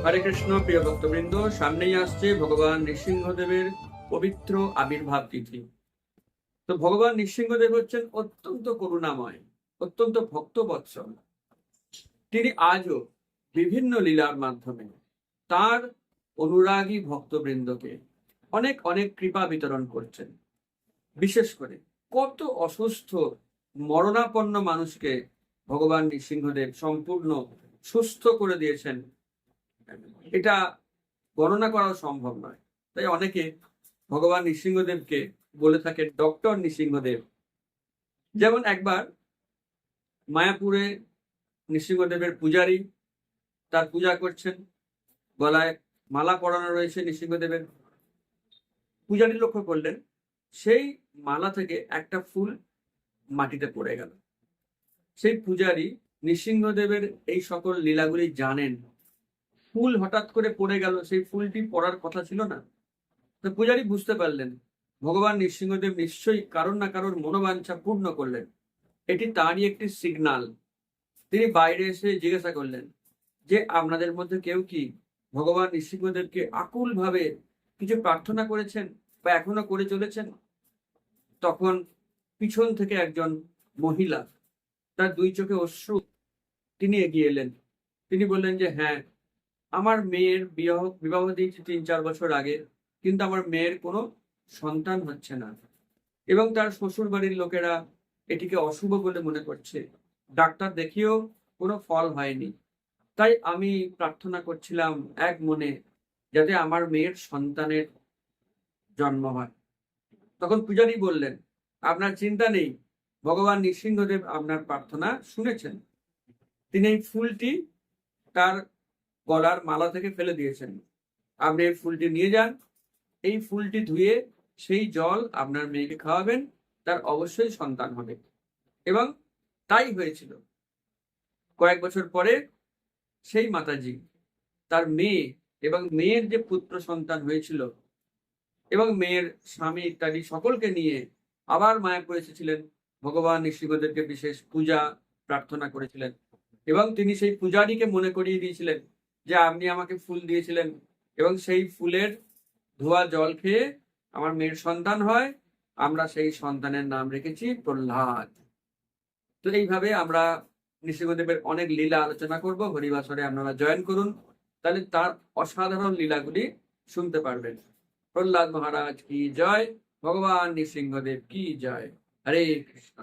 হরে কৃষ্ণ। প্রিয় ভক্তবৃন্দ, সামনেই আসছে ভগবান নৃসিংহদেবের পবিত্র আবির্ভাব তিথি। তো ভগবান নৃসিংহদেব হচ্ছেন অত্যন্ত করুণাময়, অত্যন্ত ভক্তবৎসল। তিনি আজও বিভিন্ন লীলার মাধ্যমে তার অনুরাগী ভক্তবৃন্দকে অনেক অনেক কৃপা বিতরণ করছেন। বিশেষ করে কত অসুস্থ মরণাপন্ন মানুষকে ভগবান নৃসিংহদেব সম্পূর্ণ সুস্থ করে দিয়েছেন, এটা গণনা করা সম্ভব নয়। তাই অনেকে ভগবান নৃসিংহদেবকে বলে থাকে ডক্টর নৃসিংহদেব। যেমন একবার মায়াপুরে নৃসিংহদেবের পূজারী তার পূজা করছেন, গলায় মালা পরানো রয়েছে নৃসিংহদেবের। পূজারী লক্ষ্য করলেন সেই মালা থেকে একটা ফুল মাটিতে পড়ে গেল। সেই পূজারী নৃসিংহদেবের এই সকল লীলাগুলি জানেন। ফুল হঠাৎ করে পড়ে গেল, সেই ফুলটি পড়ার কথা ছিল না। তো পূজারী বুঝতে পারলেন ভগবান নৃসিংহদেব নিশ্চয়ই কারোর না কারোর মনোবাঞ্ছা পূর্ণ করলেন, এটি তারই একটি সিগনাল। তিনি বাইরে এসে জিজ্ঞাসা করলেন যে আপনাদের মধ্যে কেউ কি ভগবান নৃসিংহদেবকে আকুল ভাবে কিছু প্রার্থনা করেছেন বা এখনো করে চলেছেন? তখন পিছন থেকে একজন মহিলা, তার দুই চোখে অশ্রু, তিনি এগিয়ে এলেন। তিনি বললেন যে হ্যাঁ, আমার মেয়ের বিবাহ দিয়েছি 3-4 বছর আগে, কিন্তু আমার মেয়ের কোনো সন্তান হচ্ছে না এবং তার শ্বশুর বাড়ির লোকেরা এটিকে অশুভ বলে মনে করছে। ডাক্তার দেখিয়েও কোনো ফল হয়নি। তাই আমি প্রার্থনা করছিলাম এক মনে যাতে আমার মেয়ের সন্তানের জন্ম হয়। তখন পূজারী বললেন, আপনার চিন্তা নেই, ভগবান নৃসিংহদেব আপনার প্রার্থনা শুনেছেন। তিনি এই ফুলটি তার গলার মালা থেকে ফেলে দিয়েছেন। আপনি এই ফুলটি নিয়ে যান, এই ফুলটি ধুয়ে সেই জল আপনার মেয়েকে খাওয়াবেন, তার অবশ্যই সন্তান হবে। এবং তাই হয়েছিল। কয়েক বছর পরে সেই মাতাজি তার মেয়ে এবং মেয়ের যে পুত্র সন্তান হয়েছিল এবং মেয়ের স্বামী ইত্যাদি সকলকে নিয়ে আবার মায়াপুরে এসেছিলেন। ভগবান নৃসিংহদেবকে বিশেষ পূজা প্রার্থনা করেছিলেন এবং তিনি সেই পূজারীকে মনে করিয়ে দিয়েছিলেন যে আপনি আমাকে ফুল দিয়েছিলেন এবং সেই ফুলের ধোয়া জল খেয়ে আমার মেয়ের সন্তান হয়, আমরা সেই সন্তানের নাম রেখেছি প্রহ্লাদ। তো এইভাবে আমরা নৃসিংহদেবের অনেক লীলা আলোচনা করব। হরিবাসরে আপনারা জয়েন করুন, তাহলে তার অসাধারণ লীলাগুলি শুনতে পারবেন। প্রহ্লাদ মহারাজ কি জয়, ভগবান নৃসিংহদেব কি জয়। হরে কৃষ্ণ।